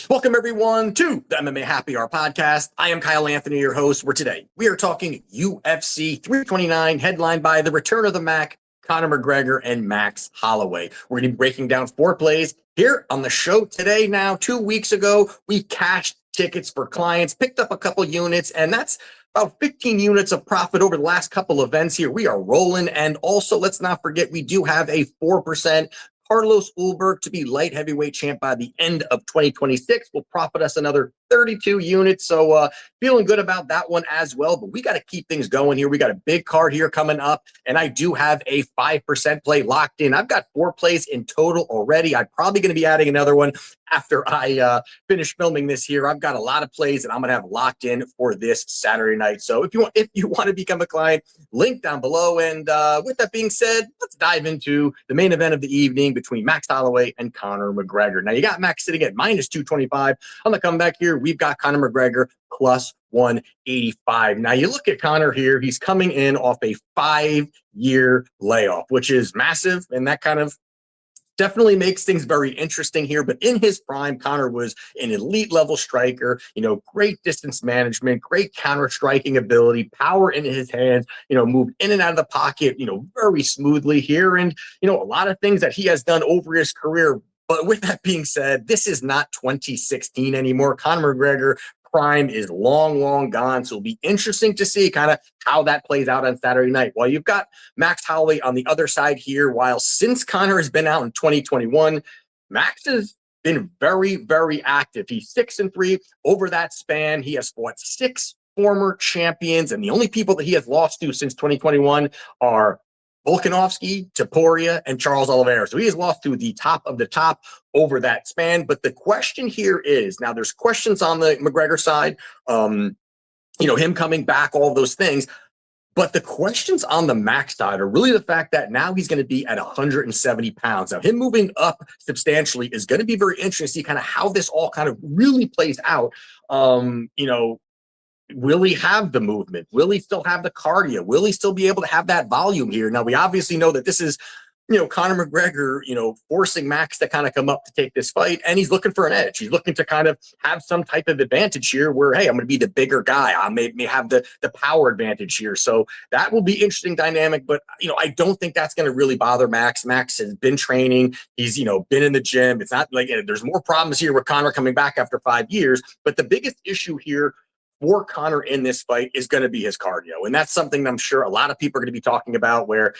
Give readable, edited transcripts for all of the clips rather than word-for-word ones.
Welcome, everyone, to the MMA Happy Hour podcast. I am Kyle Anthony, your host, where today we are talking UFC 329, headlined by the return of the Mac, Conor McGregor, and Max Holloway. We're going to be breaking down 4 plays here on the show today. Now, 2 weeks ago, we cashed tickets for clients, picked up a couple units, and that's about 15 units of profit over the last couple events here. We are rolling. And also, let's not forget, we do have a 4% Carlos Ulberg to be light heavyweight champ by the end of 2026 will profit us another 32 units. So feeling good about that one as well. But we got to keep things going here. We got a big card here coming up, and I do have a 5% play locked in. I've got 4 plays in total already. I'm probably going to be adding another one after I finish filming this here. I've got a lot of plays that I'm going to have locked in for this Saturday night. So if you want to become a client, link down below. And with that being said, let's dive into the main event of the evening between Max Holloway and Conor McGregor. Now, you got Max sitting at minus 225. On the comeback here, we've got Conor McGregor plus 185. Now, you look at Conor here, he's coming in off a 5-year layoff, which is massive, and that kind of definitely makes things very interesting here. But in his prime, Conor was an elite level striker, great distance management, great counter striking ability, power in his hands, moved in and out of the pocket, very smoothly here. And, a lot of things that he has done over his career. But with that being said, this is not 2016 anymore. Conor McGregor prime is long gone. So it'll be interesting to see kind of how that plays out on Saturday night. While you've got Max Holloway on the other side here, while since Conor has been out in 2021, Max has been very active. He's 6-3 over that span. He has fought 6 former champions, and the only people that he has lost to since 2021 are Volkanovski, Topuria, and Charles Oliveira. So he has lost to the top of the top over that span. But the question here is, now there's questions on the McGregor side, him coming back, all of those things. But the questions on the Max side are really the fact that now he's going to be at 170 pounds. Now, him moving up substantially is going to be very interesting to see kind of how this all kind of really plays out. Will he have the movement? Will he still have the cardio? Will he still be able to have that volume here? Now, we obviously know that this is, Conor McGregor, forcing Max to kind of come up to take this fight, and he's looking for an edge. He's looking to kind of have some type of advantage here where, hey, I'm going to be the bigger guy. I may have the power advantage here. So that will be interesting dynamic, but, I don't think that's going to really bother Max. Max has been training. He's, been in the gym. It's not like there's more problems here with Conor coming back after 5 years, but the biggest issue here for Conor in this fight is going to be his cardio. And that's something I'm sure a lot of people are going to be talking about where,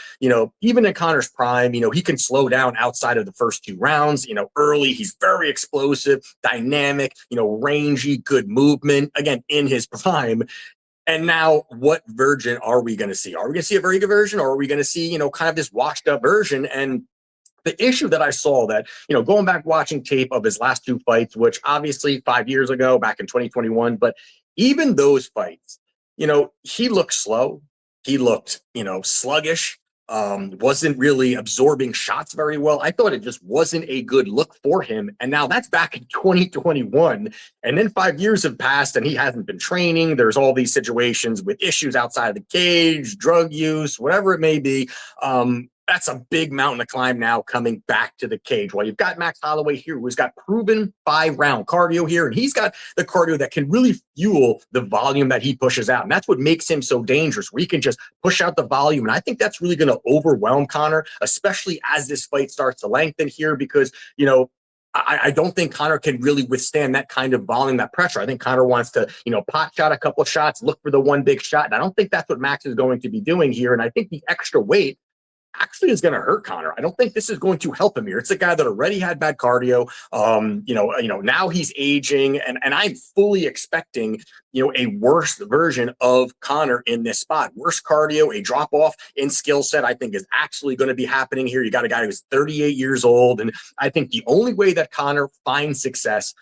even in Conor's prime, he can slow down outside of the first 2 rounds. Early, he's very explosive, dynamic, rangy, good movement, again, in his prime. And now what version are we going to see? Are we going to see a very good version, or are we going to see, kind of this washed up version? And the issue that I saw that, going back watching tape of his last 2 fights, which obviously 5 years ago, back in 2021, but even those fights, he looked slow. He looked, sluggish, wasn't really absorbing shots very well. I thought it just wasn't a good look for him. And now that's back in 2021. And then 5 years have passed and he hasn't been training. There's all these situations with issues outside of the cage, drug use, whatever it may be. That's a big mountain to climb now coming back to the cage. Well, you've got Max Holloway here, who's got proven 5-round cardio here, and he's got the cardio that can really fuel the volume that he pushes out. And that's what makes him so dangerous, where he can just push out the volume. And I think that's really going to overwhelm Conor, especially as this fight starts to lengthen here, because, I don't think Conor can really withstand that kind of volume, that pressure. I think Conor wants to, pot shot a couple of shots, look for the one big shot. And I don't think that's what Max is going to be doing here. And I think the extra weight actually is going to hurt Conor. I don't think this is going to help him here. It's a guy that already had bad cardio. Now he's aging, and I'm fully expecting, a worse version of Conor in this spot. Worse cardio, a drop off in skill set, I think is absolutely going to be happening here. You got a guy who's 38 years old, and I think the only way that Conor finds success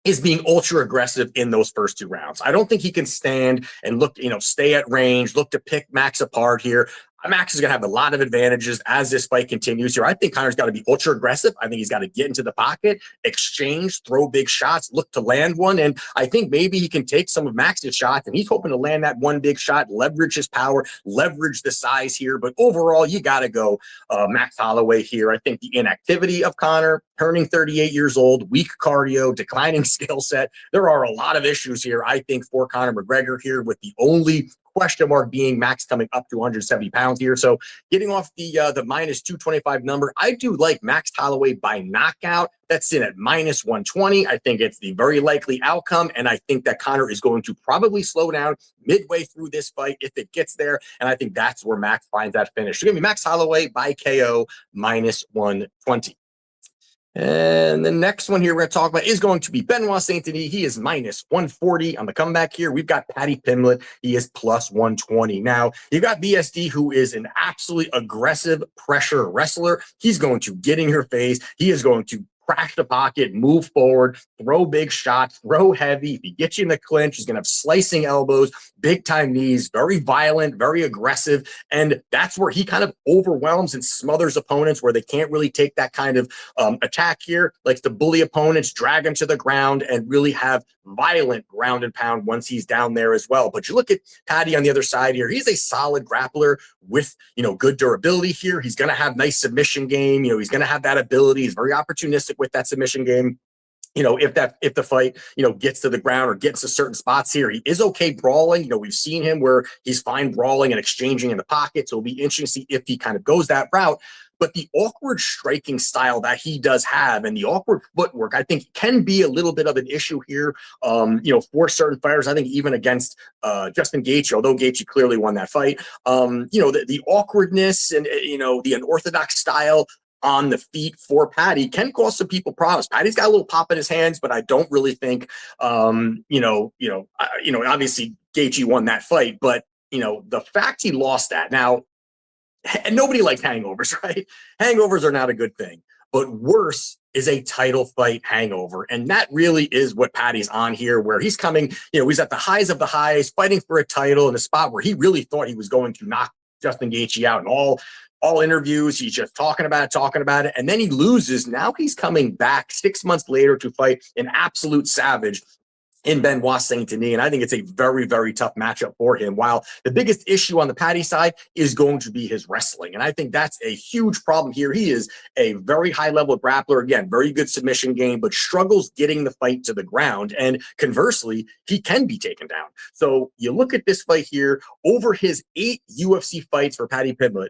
is being ultra aggressive in those first 2 rounds. I don't think he can stand and look, stay at range, look to pick Max apart here. Max is going to have a lot of advantages as this fight continues here. I think Conor's got to be ultra aggressive. I think he's got to get into the pocket, exchange, throw big shots, look to land one. And I think maybe he can take some of Max's shots, and he's hoping to land that one big shot, leverage his power, leverage the size here. But overall, you got to go Max Holloway here. I think the inactivity of Conor, turning 38 years old, weak cardio, declining skill set. There are a lot of issues here, I think, for Conor McGregor here, with the only question mark being Max coming up to 170 pounds here. So getting off the minus 225 number, I do like Max Holloway by knockout. That's in at minus 120. I think it's the very likely outcome. And I think that Conor is going to probably slow down midway through this fight if it gets there. And I think that's where Max finds that finish. So give me Max Holloway by KO minus 120. And the next one here we're going to talk about is going to be Benoit Saint-Denis. He is minus 140 on the comeback here. We've got Paddy Pimblett. He is plus 120. Now, you've got BSD, who is an absolutely aggressive pressure wrestler. He's going to get in your face. He is going to crash the pocket, move forward, throw big shots, throw heavy. If he gets you in the clinch, he's going to have slicing elbows, big time knees, very violent, very aggressive. And that's where he kind of overwhelms and smothers opponents where they can't really take that kind of attack here. Likes to bully opponents, drag them to the ground, and really have violent ground and pound once he's down there as well. But you look at Paddy on the other side here. He's a solid grappler with, good durability here. He's going to have nice submission game. He's going to have that ability. He's very opportunistic with that submission game. If the fight, gets to the ground or gets to certain spots here, he is okay brawling. We've seen him where he's fine brawling and exchanging in the pocket. So it'll be interesting to see if he kind of goes that route. But the awkward striking style that he does have and the awkward footwork, I think, can be a little bit of an issue here, for certain fighters. I think even against Justin Gaethje, although Gaethje clearly won that fight, the awkwardness and, the unorthodox style on the feet for Paddy can cause some people problems. Paddy's got a little pop in his hands, but I don't really think, obviously Gaethje won that fight, but, the fact he lost that now, and nobody likes hangovers, right? Hangovers are not a good thing, but worse is a title fight hangover. And that really is what Paddy's on here, where he's coming, he's at the highs of the highs, fighting for a title in a spot where he really thought he was going to knock Justin Gaethje out in all interviews. He's just talking about it. And then he loses. Now he's coming back 6 months later to fight an absolute savage in Benoit Saint-Denis. And I think it's a very, very tough matchup for him. While the biggest issue on the Paddy side is going to be his wrestling. And I think that's a huge problem here. He is a very high-level grappler. Again, very good submission game, but struggles getting the fight to the ground. And conversely, he can be taken down. So you look at this fight here, over his 8 UFC fights for Paddy Pimblett,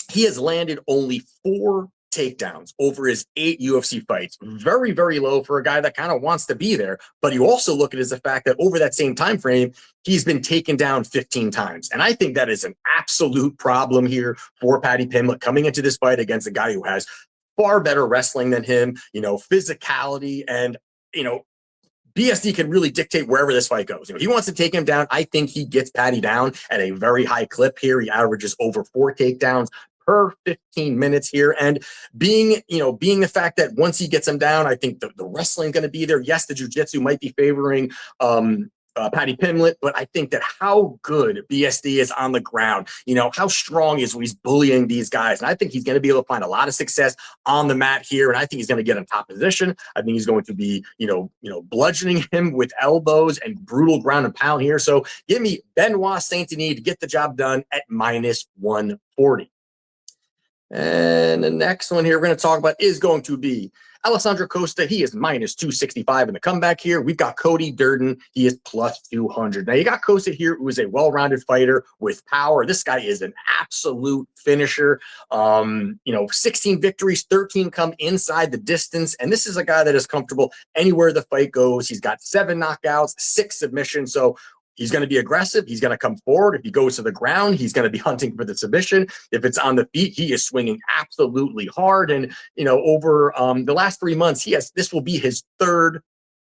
he has landed only 4 takedowns over his 8 UFC fights. Very, very low for a guy that kind of wants to be there. But you also look at it as the fact that over that same time frame, he's been taken down 15 times. And I think that is an absolute problem here for Paddy Pimblett coming into this fight against a guy who has far better wrestling than him, physicality, and, BSD can really dictate wherever this fight goes. If he wants to take him down, I think he gets Paddy down at a very high clip here. He averages over 4 takedowns per 15 minutes here. And being the fact that once he gets him down, I think the wrestling going to be there. Yes, the jiu-jitsu might be favoring Paddy Pimblett, but I think that how good BSD is on the ground, how strong is when he's bullying these guys. And I think he's going to be able to find a lot of success on the mat here. And I think he's going to get in top position. I think he's going to be, bludgeoning him with elbows and brutal ground and pound here. So give me Benoit Saint-Denis to get the job done at minus 140. And the next one here we're going to talk about is going to be Alessandro Costa. He is minus 265 in the comeback here. We've got Cody Durden. He is plus 200. Now, you got Costa here, who is a well-rounded fighter with power. This guy is an absolute finisher. 16 victories, 13 come inside the distance. And this is a guy that is comfortable anywhere the fight goes. He's got 7 knockouts, 6 submissions. So he's going to be aggressive. He's going to come forward. If he goes to the ground, he's going to be hunting for the submission. If it's on the feet, he is swinging absolutely hard. And, over the last 3 months, this will be his third,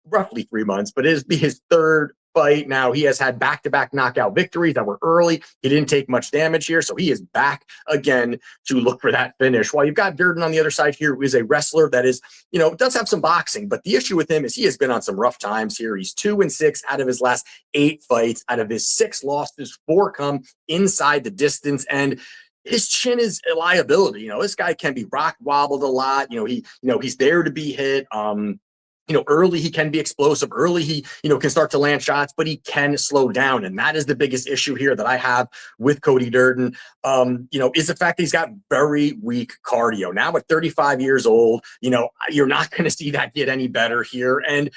roughly 3 months, but it'll be his third fight. Now, he has had back-to-back knockout victories that were early. He didn't take much damage here, so he is back again to look for that finish. While you've got Durden on the other side here, who is a wrestler that is, does have some boxing, but the issue with him is he has been on some rough times here. He's 2-6 out of his last 8 fights. Out of his 6 losses, 4 come inside the distance, and his chin is a liability. This guy can be rock wobbled a lot. He's there to be hit. Early he can be explosive. Early he, can start to land shots, but he can slow down. And that is the biggest issue here that I have with Cody Durden, is the fact that he's got very weak cardio. Now at 35 years old, you're not going to see that get any better here. And,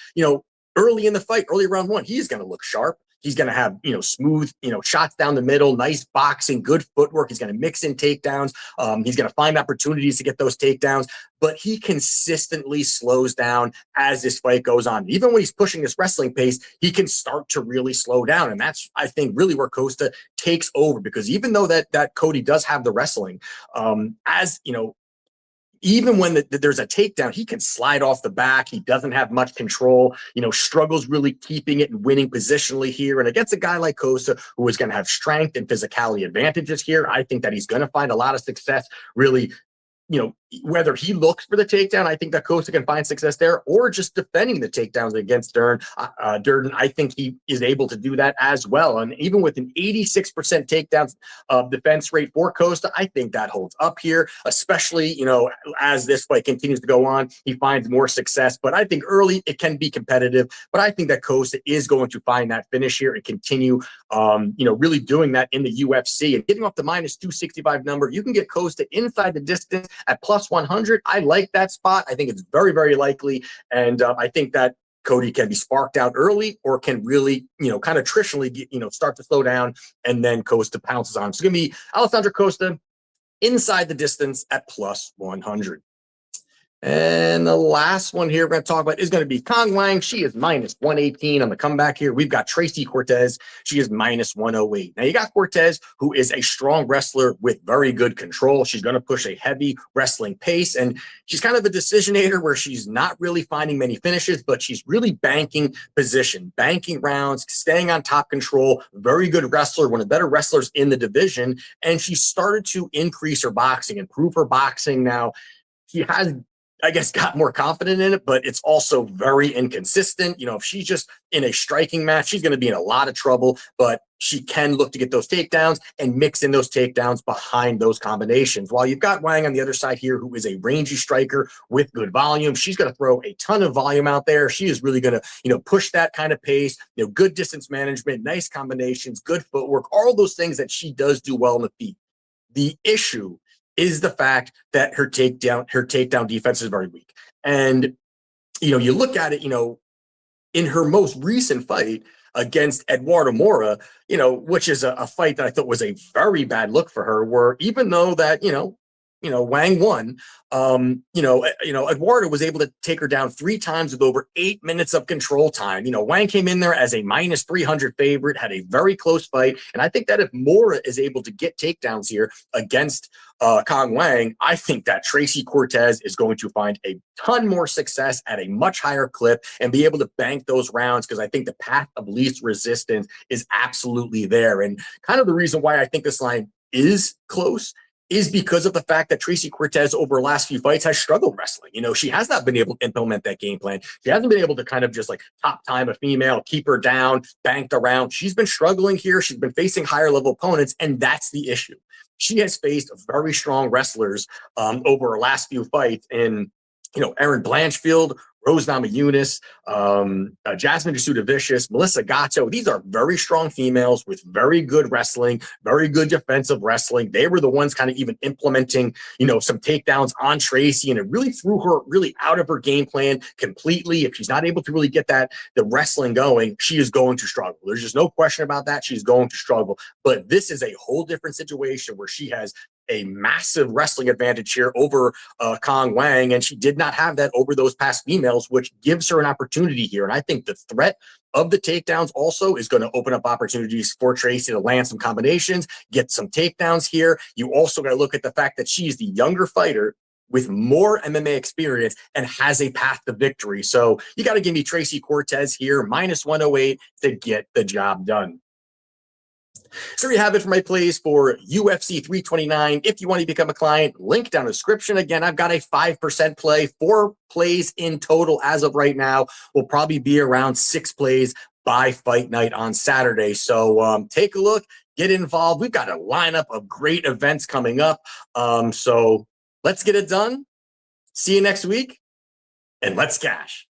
early in the fight, early round 1, he's going to look sharp. He's going to have, smooth, shots down the middle, nice boxing, good footwork. He's going to mix in takedowns. He's going to find opportunities to get those takedowns, but he consistently slows down as this fight goes on. Even when he's pushing this wrestling pace, he can start to really slow down. And that's, I think, really where Costa takes over, because even though that Cody does have the wrestling, even when there's a takedown, he can slide off the back. He doesn't have much control, struggles really keeping it and winning positionally here. And against a guy like Costa, who is going to have strength and physicality advantages here, I think that he's going to find a lot of success really, whether he looks for the takedown, I think that Costa can find success there, or just defending the takedowns against Durden. I think he is able to do that as well. And even with an 86% takedowns defense rate for Costa, I think that holds up here, especially, as this fight continues to go on, he finds more success. But I think early it can be competitive, but I think that Costa is going to find that finish here and continue, really doing that in the UFC and getting off the -265 number. You can get Costa inside the distance at +100. I like that spot. I think it's very, very likely. And I think that Cody can be sparked out early, or can really, kind of attritionally, start to slow down, and then Costa pounces on him. So it's going to be Alessandro Costa inside the distance at +100. And the last one here we're going to talk about is going to be Cong Wang. She is -118 on the comeback here. We've got Tracy Cortez. She is -108. Now you got Cortez, who is a strong wrestler with very good control. She's going to push a heavy wrestling pace, and she's kind of a decisionator where she's not really finding many finishes, but she's really banking position, banking rounds, staying on top control. Very good wrestler, one of the better wrestlers in the division. And she started to increase her boxing, improve her boxing. Now she has, I guess, got more confident in it, but it's also very inconsistent. If she's just in a striking match, she's going to be in a lot of trouble, but she can look to get those takedowns and mix in those takedowns behind those combinations. While you've got Wang on the other side here, who is a rangy striker with good volume, she's going to throw a ton of volume out there. She is really going to, push that kind of pace, good distance management, nice combinations, good footwork, all those things that she does do well in the feet. The issue is the fact that her takedown defense is very weak. And, you look at it, in her most recent fight against Eduardo Mora, which is a fight that I thought was a very bad look for her, where even though that, Wang won, Eduardo was able to take her down 3 times with over 8 minutes of control time. Wang came in there as a -300 favorite, had a very close fight. And I think that if Mora is able to get takedowns here against Cong Wang, I think that Tracy Cortez is going to find a ton more success at a much higher clip and be able to bank those rounds, because I think the path of least resistance is absolutely there. And kind of the reason why I think this line is close is because of the fact that Tracy Cortez over the last few fights has struggled wrestling. She has not been able to implement that game plan. She hasn't been able to kind of just like top time a female, keep her down, bank the round. She's been struggling here. She's been facing higher level opponents, and that's the issue. She has faced very strong wrestlers over her last few fights in, Erin Blanchfield, Rose Namajunas, Jasmine Vicious, Melissa Gatto. These are very strong females with very good wrestling, very good defensive wrestling. They were the ones kind of even implementing, some takedowns on Tracy, and it really threw her really out of her game plan completely. If she's not able to really get the wrestling going, she is going to struggle. There's just no question about that. She's going to struggle. But this is a whole different situation where she has a massive wrestling advantage here over Cong Wang, and she did not have that over those past females, which gives her an opportunity here. And I think the threat of the takedowns also is going to open up opportunities for Tracy to land some combinations, get some takedowns here. You also got to look at the fact that she's the younger fighter with more MMA experience and has a path to victory. So you got to give me Tracy Cortez here, minus 108 to get the job done. So there you have it for my plays for UFC 329. If you want to become a client, link down in the description. Again, I've got a 5% play, 4 plays in total as of right now. Will probably be around 6 plays by fight night on Saturday. So take a look, get involved. We've got a lineup of great events coming up. So let's get it done. See you next week, and let's cash.